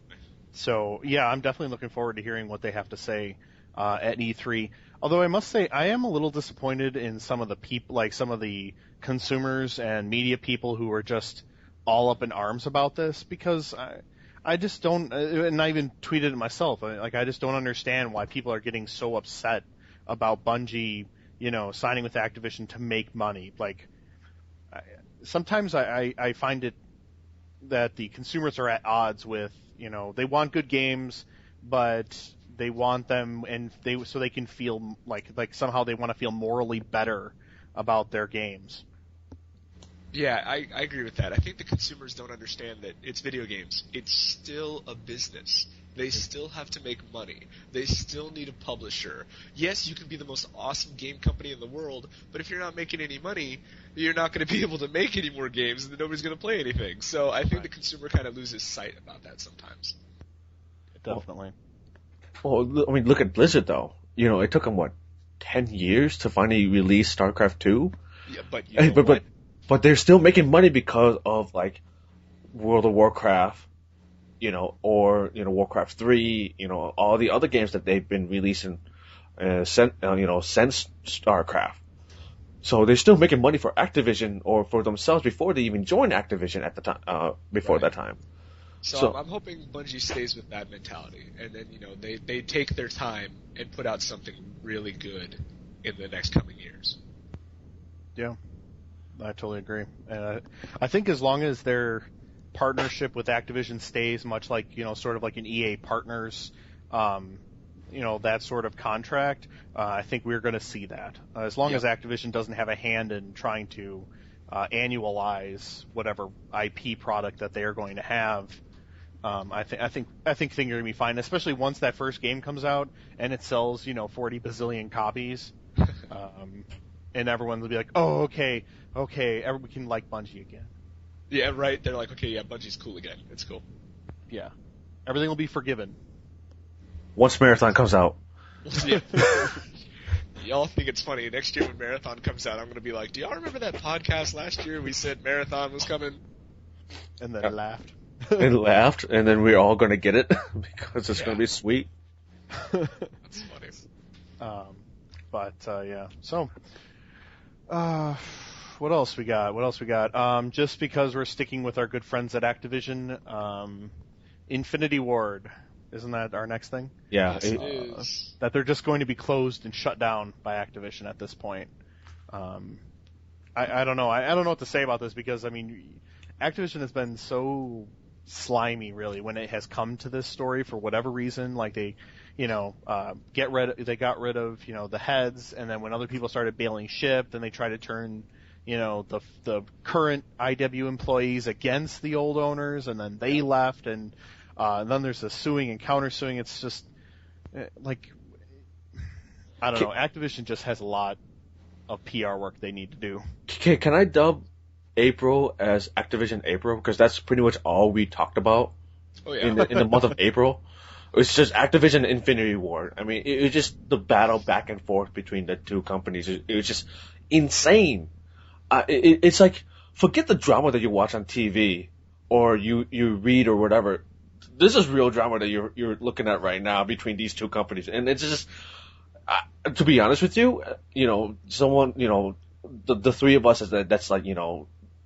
So yeah, I'm definitely looking forward to hearing what they have to say at E3. Although I must say, I am a little disappointed in some of the people, like some of the consumers and media people who are just all up in arms about this, because I just don't, and I even tweeted it myself, I just don't understand why people are getting so upset about Bungie, signing with Activision to make money. Like, sometimes I find it that the consumers are at odds with, they want good games, but they want them, and so they can feel like somehow they want to feel morally better about their games. Yeah, I agree with that. I think the consumers don't understand that it's video games. It's still a business. They still have to make money. They still need a publisher. Yes, you can be the most awesome game company in the world, but if you're not making any money, you're not going to be able to make any more games, and then nobody's going to play anything. So I think the consumer kind of loses sight about that sometimes. Definitely. Well, I mean, look at Blizzard, though. It took them, 10 years to finally release StarCraft II? Yeah, but but they're still making money because of, like, World of Warcraft, or, Warcraft 3, all the other games that they've been releasing since StarCraft. So they're still making money for Activision or for themselves before they even joined Activision at the time, before that time. So I'm hoping Bungie stays with that mentality, and then they take their time and put out something really good in the next coming years. Yeah, I totally agree. I think as long as their partnership with Activision stays much like sort of like an EA partners, that sort of contract, I think we're going to see that. As long as Activision doesn't have a hand in trying to annualize whatever IP product that they are going to have. I think things are going to be fine, especially once that first game comes out and it sells, 40 bazillion copies, and everyone will be like, oh, okay, we can like Bungie again. Yeah, right. They're like, okay, yeah, Bungie's cool again. It's cool. Yeah, everything will be forgiven. Once Marathon comes out. Yeah. Y'all think it's funny. Next year when Marathon comes out, I'm going to be like, do y'all remember that podcast last year we said Marathon was coming? And then laughed. And laughed, and then we're all going to get it because it's going to be sweet. That's funny. Yeah. So, What else we got? Just because we're sticking with our good friends at Activision, Infinity Ward, isn't that our next thing? Yeah, Yes, it is. That they're just going to be closed and shut down by Activision at this point. I don't know. I don't know what to say about this because, I mean, Activision has been so slimy, really, when it has come to this story for whatever reason. Like they got rid of, the heads, and then when other people started bailing ship, then they tried to turn, the current IW employees against the old owners, and then they left, and then there's the suing and countersuing. It's just, I don't know. Activision just has a lot of PR work they need to do. Can I dub April as Activision April? Because that's pretty much all we talked about in the month of April. It's just Activision Infinity Ward. I mean, it was just the battle back and forth between the two companies. It was just insane. It's like, forget the drama that you watch on TV or you read or whatever. This is real drama that you're looking at right now between these two companies. And it's just, to be honest with you, someone, the three of us that's like,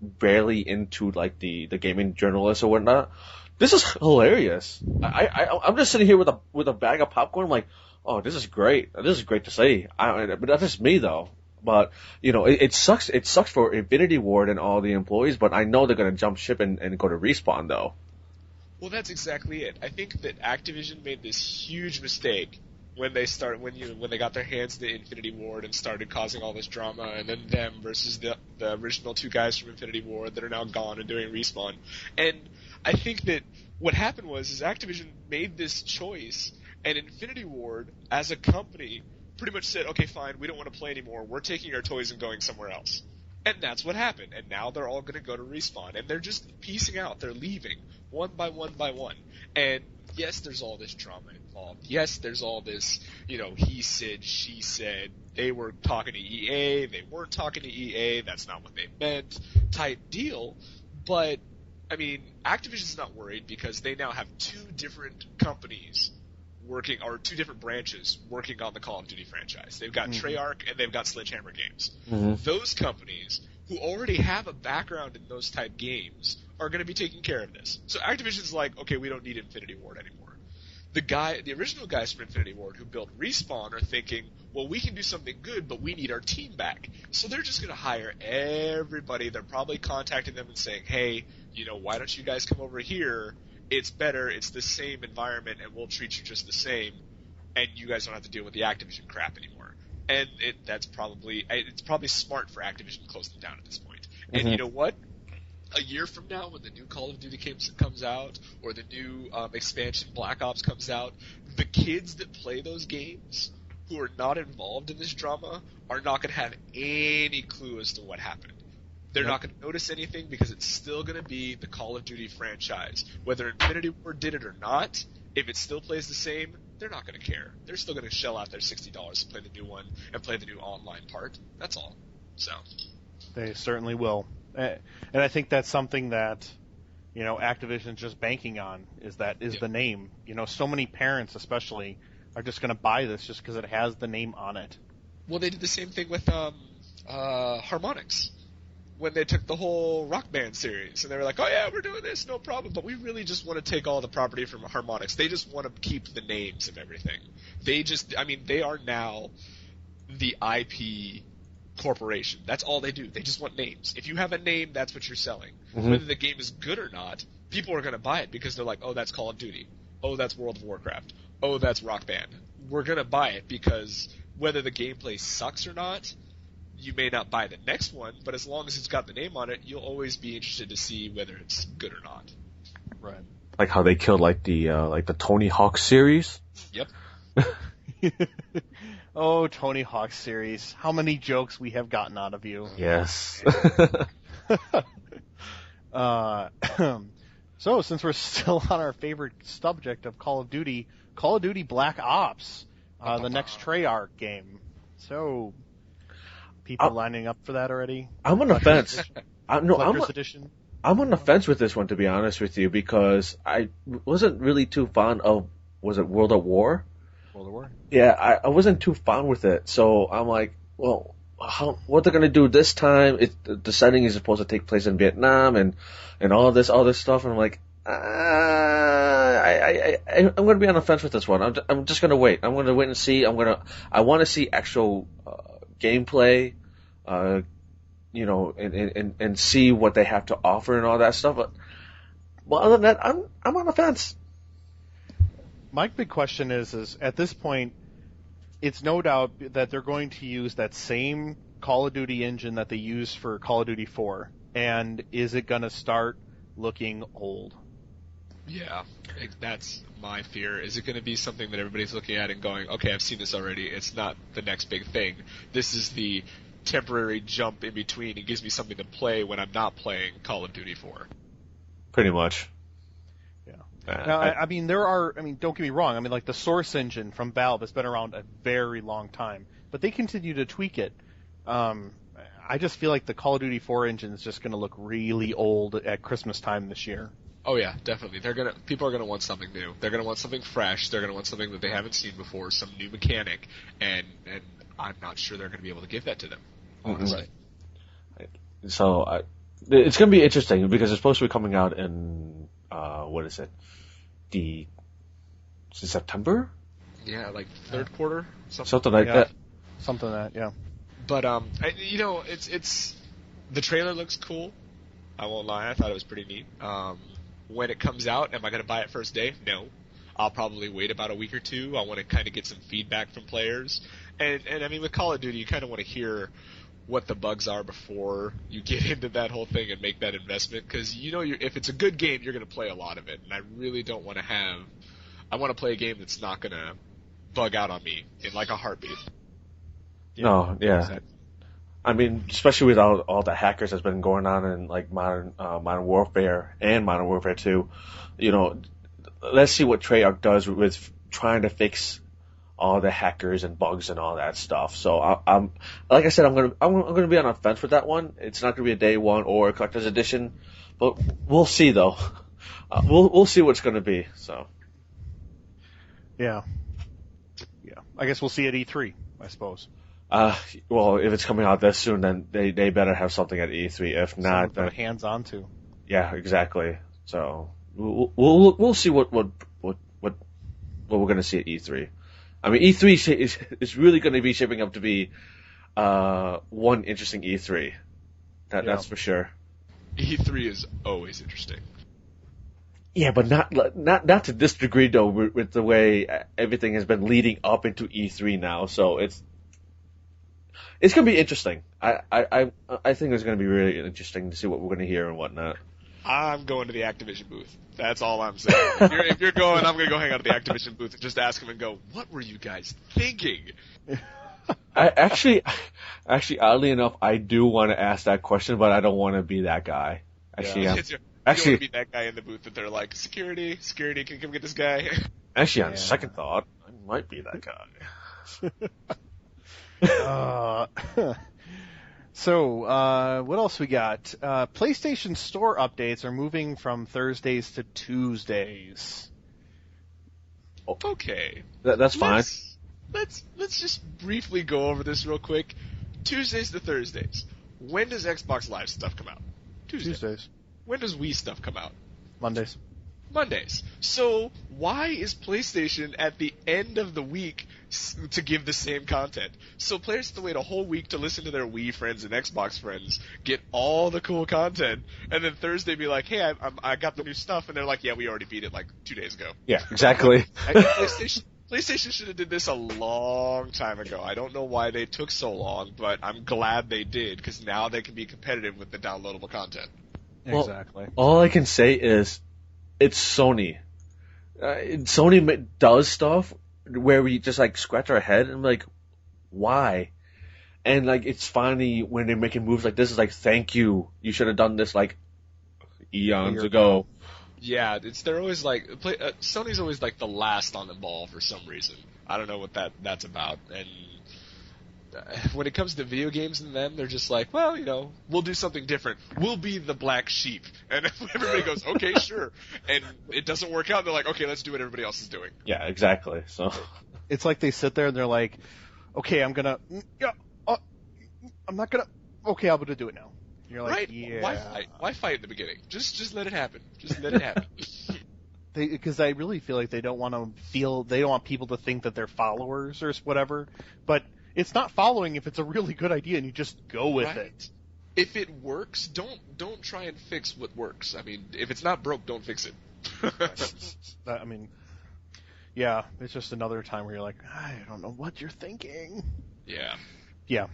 barely into like the gaming journalists or whatnot. This is hilarious. I'm just sitting here with a bag of popcorn, like, oh, this is great. This is great to see. But that's just me though. But it sucks. It sucks for Infinity Ward and all the employees. But I know they're gonna jump ship and go to Respawn though. Well, that's exactly it. I think that Activision made this huge mistake when they got their hands in the Infinity Ward and started causing all this drama, and then them versus the original two guys from Infinity Ward that are now gone and doing Respawn. And I think that what happened was Activision made this choice, and Infinity Ward, as a company, pretty much said, okay, fine, we don't want to play anymore. We're taking our toys and going somewhere else. And that's what happened. And now they're all going to go to Respawn. And they're just piecing out. They're leaving one by one by one. And yes, there's all this drama involved. Yes, there's all this, he said, she said, they were talking to EA, they weren't talking to EA, that's not what they meant, type deal. But, I mean, Activision's not worried because they now have two different companies working, or two different branches working on the Call of Duty franchise. They've got Treyarch and they've got Sledgehammer Games. Those companies who already have a background in those type games are going to be taking care of this. So Activision's like, okay, we don't need Infinity Ward anymore. The original guys from Infinity Ward who built Respawn are thinking, well, we can do something good, but we need our team back. So they're just going to hire everybody. They're probably contacting them and saying, hey, why don't you guys come over here? It's better, it's the same environment, and we'll treat you just the same, and you guys don't have to deal with the Activision crap anymore. And it's probably smart for Activision to close them down at this point. And you know what? A year from now, when the new Call of Duty comes out, or the new expansion Black Ops comes out, the kids that play those games who are not involved in this drama are not going to have any clue as to what happened. They're not going to notice anything because it's still going to be the Call of Duty franchise. Whether Infinity Ward did it or not, if it still plays the same, they're not going to care. They're still going to shell out their $60 to play the new one and play the new online part. That's all. So they certainly will. And I think that's something that, Activision's just banking on is the name. So many parents especially are just going to buy this just because it has the name on it. Well, they did the same thing with Harmonix. When they took the whole Rock Band series, and they were like, oh yeah, we're doing this, no problem, but we really just want to take all the property from Harmonix. They just want to keep the names of everything. They are now the IP corporation. That's all they do. They just want names. If you have a name, that's what you're selling. Whether the game is good or not, people are going to buy it because they're like, oh, that's Call of Duty. Oh, that's World of Warcraft. Oh, that's Rock Band. We're going to buy it because whether the gameplay sucks or not, you may not buy the next one, but as long as it's got the name on it, you'll always be interested to see whether it's good or not. Right. Like how they killed the Tony Hawk series. Yep. Oh, Tony Hawk series. How many jokes we have gotten out of you. Yes. So, since we're still on our favorite subject of Call of Duty Black Ops, the next Treyarch game. So, people lining up for that already? I'm on the fence. I'm on the fence with this one, to be honest with you, because I wasn't really too fond of, was it World of War? World of War? Yeah, I wasn't too fond with it, so I'm like, well, what they're gonna do this time. The setting is supposed to take place in Vietnam and all this other stuff, and I'm like, I'm gonna be on the fence with this one. I'm just gonna wait. I'm gonna wait and see. I want to see actual gameplay, and see what they have to offer and all that stuff. But well, other than that, I'm on the fence. My big question is at this point, it's no doubt that they're going to use that same Call of Duty engine that they used for Call of Duty 4. And is it going to start looking old? Yeah, that's my fear. Is it going to be something that everybody's looking at and going, okay, I've seen this already. It's not the next big thing. This is the temporary jump in between. It gives me something to play when I'm not playing Call of Duty 4. Pretty much. Now, don't get me wrong. I mean, like the Source engine from Valve has been around a very long time, but they continue to tweak it. I just feel like the Call of Duty 4 engine is just going to look really old at Christmas time this year. Oh yeah, definitely. People are gonna want something new. They're gonna want something fresh. They're gonna want something that they haven't seen before, some new mechanic, and I'm not sure they're gonna be able to give that to them. Honestly. So it's gonna be interesting because it's supposed to be coming out in what is it? Is it September? Yeah, like third quarter, something like that. Something like that, yeah. But it's the trailer looks cool. I won't lie, I thought it was pretty neat. When it comes out, am I going to buy it first day? No. I'll probably wait about a week or two. I want to kind of get some feedback from players. And I mean, with Call of Duty, you kind of want to hear what the bugs are before you get into that whole thing and make that investment. Because, if it's a good game, you're going to play a lot of it. And I really don't want to I want to play a game that's not going to bug out on me in like a heartbeat. No, yeah. Exactly. I mean, especially with all the hackers that's been going on in like Modern Warfare and Modern Warfare 2, let's see what Treyarch does with trying to fix all the hackers and bugs and all that stuff. So I'm like I said, I'm gonna be on a fence with that one. It's not gonna be a day one or a collector's edition, but we'll see though. We'll see what it's gonna be. So yeah. I guess we'll see at E3, I suppose. Well, if it's coming out this soon, then they better have something at E3. If not, then hands-on to. Yeah, exactly. So we'll see what we're gonna see at E3. I mean, E3 is really going to be shaping up to be one interesting E3. That's for sure. E3 is always interesting. Yeah, but not to this degree though. With the way everything has been leading up into E3 now, so it's going to be interesting. I think it's going to be really interesting to see what we're going to hear and whatnot. I'm going to the Activision booth. That's all I'm saying. If you're going, I'm going to go hang out at the Activision booth and just ask them and go, what were you guys thinking? Actually, oddly enough, I do want to ask that question, but I don't want to be that guy. Actually, you don't want to be that guy in the booth that they're like, security, can you come get this guy? Actually, on second thought, I might be that guy. So, what else we got? PlayStation Store updates are moving from Thursdays to Tuesdays. Okay. That's fine. Let's just briefly go over this real quick. Tuesdays to Thursdays. When does Xbox Live stuff come out? Tuesdays. When does Wii stuff come out? Mondays. So why is PlayStation at the end of the week to give the same content? So players have to wait a whole week to listen to their Wii friends and Xbox friends, get all the cool content, and then Thursday be like, hey, I got the new stuff, and they're like, yeah, we already beat it like 2 days ago. Yeah, exactly. PlayStation should have did this a long time ago. I don't know why they took so long, but I'm glad they did, because now they can be competitive with the downloadable content. Exactly. Well, all I can say is, it's Sony. Sony does stuff where we just like scratch our head and like, why? And like, it's funny when they're making moves like this. It's like, thank you. You should have done this like eons ago. Yeah, they're always like Sony's always like the last on the ball for some reason. I don't know what that's about. And when it comes to video games and them, they're just like, well, we'll do something different. We'll be the black sheep. And everybody goes, okay, sure. And it doesn't work out. They're like, okay, let's do what everybody else is doing. Yeah, exactly. So it's like they sit there and they're like, okay, I'm gonna not gonna. Okay, I'm gonna do it now. And you're like, Right? yeah. Why fight in the beginning? Just let it happen. Just let it happen. Because I really feel like they don't want people to think that they're followers or whatever. But it's not following if it's a really good idea and you just go with it. If it works, don't try and fix what works. I mean, if it's not broke, don't fix it. I mean, yeah, it's just another time where you're like, I don't know what you're thinking. Yeah. Yeah.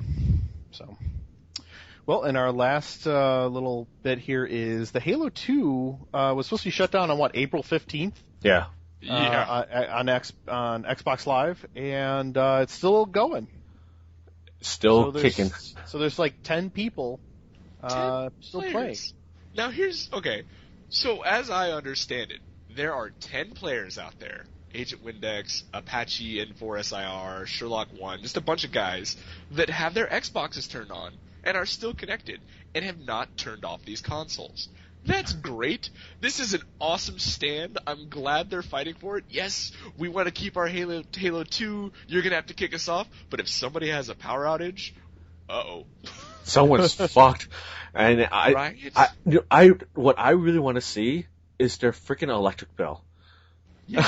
So, well, and our last little bit here is the Halo 2 was supposed to be shut down on April 15th? Yeah. On Xbox Live, and it's still going. Still kicking. So there's like 10 people still playing. Now okay. So as I understand it, there are 10 players out there. Agent Windex, Apache N4SIR, Sherlock 1, just a bunch of guys that have their Xboxes turned on and are still connected and have not turned off these consoles. That's great. This is an awesome stand. I'm glad they're fighting for it. Yes, we want to keep our Halo 2. You're going to have to kick us off. But if somebody has a power outage, uh-oh. Someone's fucked. And what I really want to see is their freaking electric bill. Yeah.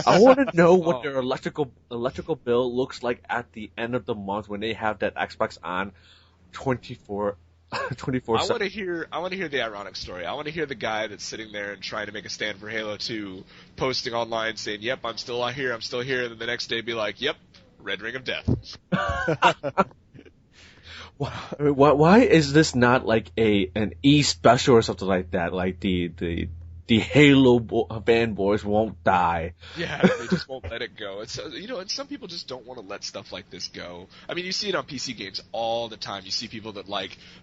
I want to know what their electrical bill looks like at the end of the month when they have that Xbox on 24/7. I want to hear the ironic story. I want to hear the guy that's sitting there and trying to make a stand for Halo 2, posting online saying, "Yep, I'm still out here. I'm still here," and then the next day be like, "Yep, red ring of death." Why is this not like an E special or something like that? Like the Halo fanboys won't die. Yeah, they just won't let it go. It's and some people just don't want to let stuff like this go. I mean, you see it on PC games all the time. You see people that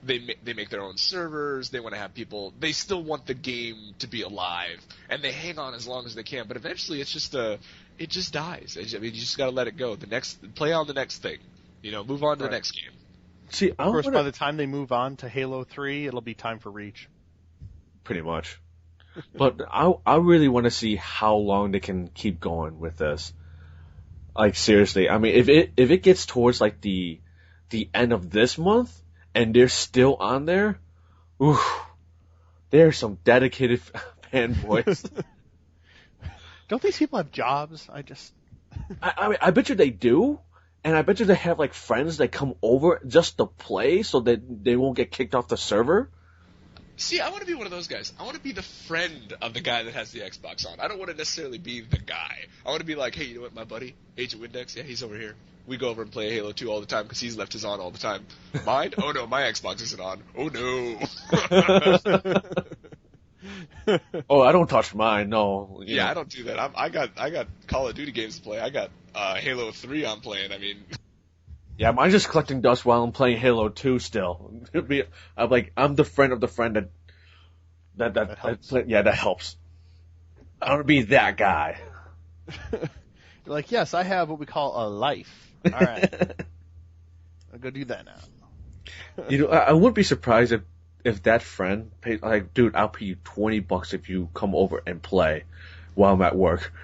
they make their own servers. They want to have people. They still want the game to be alive, and they hang on as long as they can. But eventually, it just dies. I mean, you just gotta let it go. Play on the next thing. Move on to the next game. See, of course, by the time they move on to Halo 3, it'll be time for Reach. Pretty much. But I really want to see how long they can keep going with this. Like, seriously, I mean, if it gets towards like the end of this month and they're still on there, there's some dedicated fanboys. Don't these people have jobs? I mean, I bet you they do, and I bet you they have like friends that come over just to play so that they won't get kicked off the server. See, I want to be one of those guys. I want to be the friend of the guy that has the Xbox on. I don't want to necessarily be the guy. I want to be like, hey, you know what, my buddy, Agent Windex, yeah, he's over here. We go over and play Halo 2 all the time because he's left his on all the time. Mine? Oh, no, my Xbox isn't on. Oh, no. Oh, I don't touch mine, no. I don't do that. I got Call of Duty games to play. I got Halo 3 I'm playing. I mean... Yeah, mine's just collecting dust while I'm playing Halo 2 still. I'm the friend of the friend that helps. That helps. I want to be that guy. You're like, yes, I have what we call a life. All right. I'll go do that now. I wouldn't be surprised if that friend paid, like, dude, I'll pay you $20 if you come over and play while I'm at work.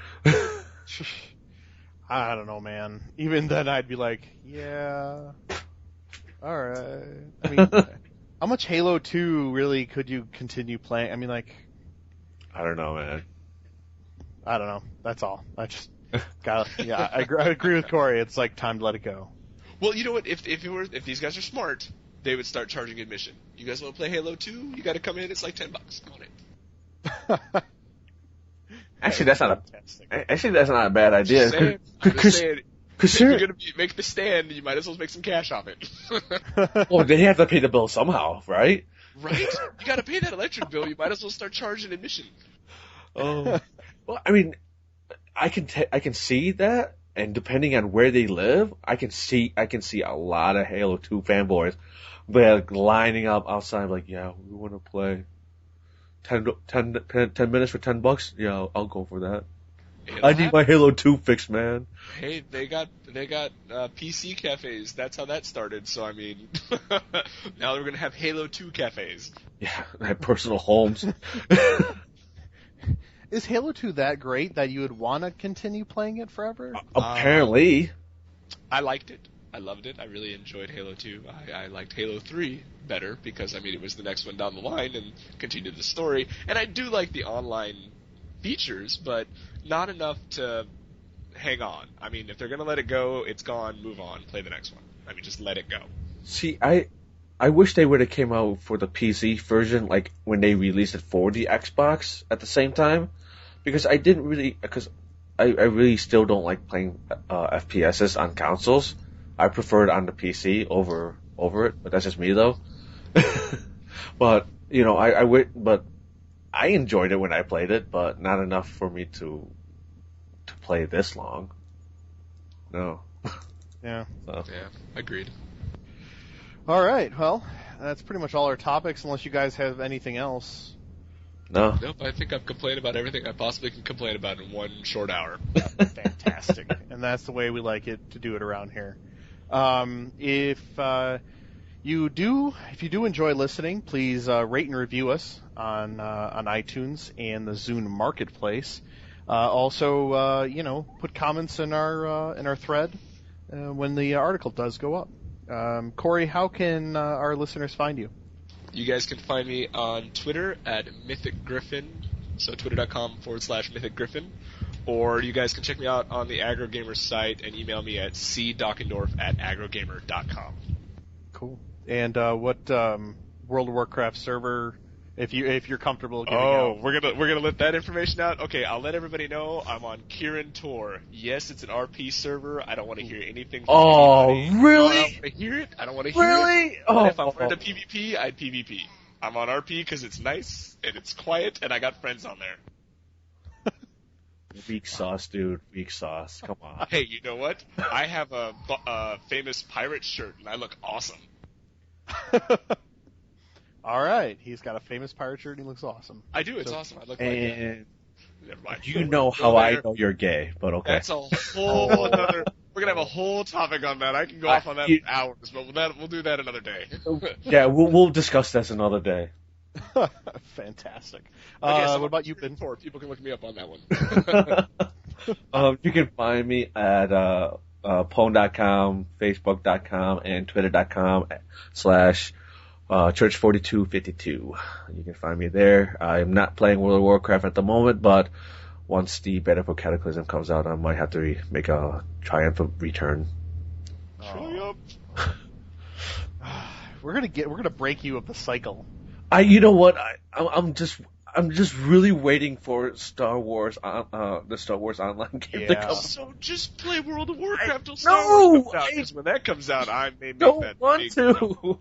I don't know, man. Even then, I'd be like, yeah, all right. I mean, how much Halo 2 really could you continue playing? I mean, like... I don't know, man. I don't know. That's all. I just got... Yeah, I agree with Corey. It's like time to let it go. Well, you know what? If these guys are smart, they would start charging admission. You guys want to play Halo 2? You got to come in. It's like $10. Come on in. Actually, that's not a bad idea. I'm just saying, if you're gonna make the stand, you might as well make some cash off it. Well, they have to pay the bill somehow, right? Right? You got to pay that electric bill. You might as well start charging admission. Oh, well, I mean, I can see that, and depending on where they live, I can see a lot of Halo 2 fanboys, they're lining up outside, like, yeah, we want to play. 10 minutes for $10? Yeah, I'll go for that. I need my Halo 2 fix, man. Hey, they got PC cafes. That's how that started. So I mean, now we're gonna have Halo 2 cafes. Yeah, I have personal homes. Is Halo 2 that great that you would want to continue playing it forever? Apparently. I liked it. I loved it. I really enjoyed Halo 2. I liked Halo 3 better because, I mean, it was the next one down the line and continued the story. And I do like the online features, but not enough to hang on. I mean, if they're going to let it go, it's gone, move on, play the next one. I mean, just let it go. See, I wish they would have came out for the PC version, like when they released it for the Xbox at the same time, because I really still don't like playing FPSs on consoles. I prefer it on the PC over it, but that's just me though. But you know, but I enjoyed it when I played it, but not enough for me to play this long. No. Yeah. So. Yeah, agreed. All right. Well, that's pretty much all our topics, unless you guys have anything else. No. Nope, I think I've complained about everything I possibly can complain about in one short hour. Fantastic. And that's the way we like it to do it around here. If you do enjoy listening, please rate and review us on iTunes and the Zune Marketplace. Also, put comments in our thread when the article does go up. Corey, how can our listeners find you? You guys can find me on Twitter at MythicGriffon, so twitter.com/MythicGriffon, or you guys can check me out on the AggroGamer site and email me at cdockendorf@aggrogamer.com. Cool. And what World of Warcraft server, if you're comfortable giving out? We're gonna let that information out. Okay, I'll let everybody know I'm on Kirin Tor. Yes, it's an RP server. I don't want to hear anything from anybody. Really? I don't want to hear it. I don't want to hear it. Really? But if I wanted to PvP, I'd PvP. I'm on RP because it's nice and it's quiet and I got friends on there. Weak sauce, dude. Weak sauce. Come on. Hey, you know what? I have a famous pirate shirt and I look awesome. All right, he's got a famous pirate shirt and he looks awesome. I do. It's awesome. I look like And never mind. you know how I know you're gay, but okay. That's a whole another. We're gonna have a whole topic on that. I can go off on that for hours, but we'll do that another day. Yeah, we'll discuss this another day. Fantastic. Okay, so what about you, Binh? People can look me up on that one. You can find me at pwn.com, facebook.com, and twitter.com/church4252. You can find me there. I'm not playing World of Warcraft at the moment, but once the beta for Cataclysm comes out, I might have to make a triumphant return. We're gonna break you of the cycle. You know what? I'm just really waiting for Star Wars, the Star Wars Online game to come. So just play World of Warcraft till No, Star Wars comes out. Because when that comes out, I may make Don't that want big to.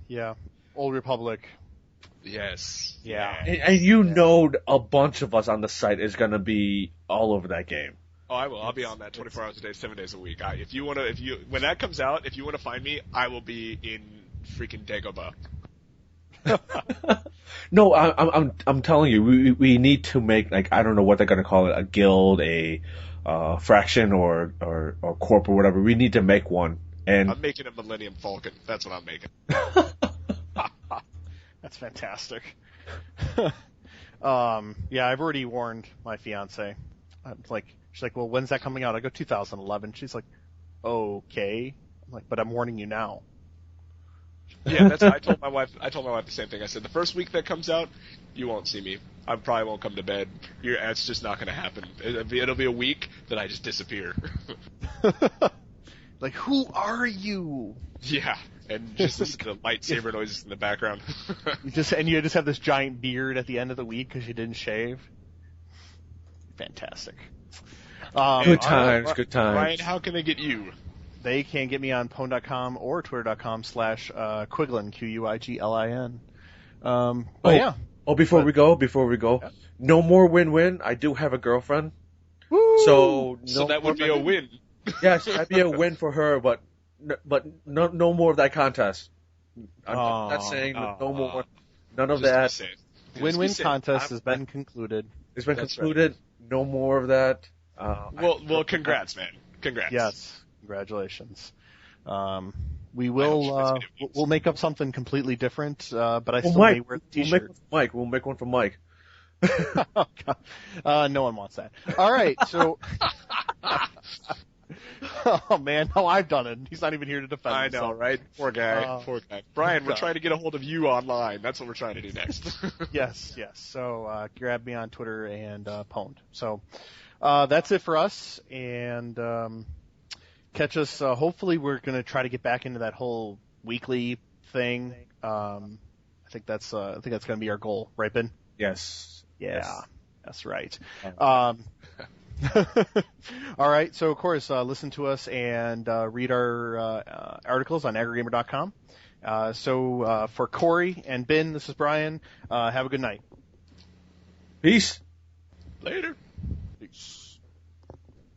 Yeah, Old Republic. Yes. Yeah. And you know, a bunch of us on the site is gonna be all over that game. Oh, I will. I'll be on that 24 hours a day, 7 days a week. When that comes out, if you want to find me, I will be in freaking Dagobah. No, I'm telling you, we need to make, like, I don't know what they're gonna call it, a guild, a fraction, or corp or whatever. We need to make one. And I'm making a Millennium Falcon. That's what I'm making. That's fantastic. Yeah, I've already warned my fiance. She's like, well, when's that coming out? I go 2011. She's like, okay. I'm like, but I'm warning you now. Yeah, I told my wife the same thing. I said the first week that comes out, you won't see me. I probably won't come to bed. It's just not going to happen. It'll be a week that I just disappear. Like, who are you? Yeah, and just listen to the lightsaber noises in the background. you just have this giant beard at the end of the week because you didn't shave. Fantastic. Good times. Ryan, how can they get you? They can get me on pwn.com or twitter.com/Quiglin, Quiglin. Yeah. Oh, before we go, yeah. No more win-win. I do have a girlfriend. Woo! So that would be a win. Yes, that'd be a win for her, but no more of that contest. I'm not saying no more. None of that. Win-win contest has been concluded. It's been concluded. Right. No more of that. Well, congrats, man. Congrats. Yes. Congratulations. We'll make up something completely different, but I still may wear the t-shirt. We'll make one for Mike. Oh, God. No one wants that. All right, so Oh man, no, I've done it. He's not even here to defend I himself. know, right? Poor guy. Poor guy. Brian, we're God. trying to get a hold of you online. That's what we're trying to do next. Yes. So grab me on Twitter and pwned. So that's it for us, and catch us. Hopefully, we're gonna try to get back into that whole weekly thing. I think that's gonna be our goal, right, Ben? Yes. Yeah, Yes. that's right. All right. So of course, listen to us and read our articles on AggroGamer.com. So for Corey and Ben, this is Brian. Have a good night. Peace. Later. Peace.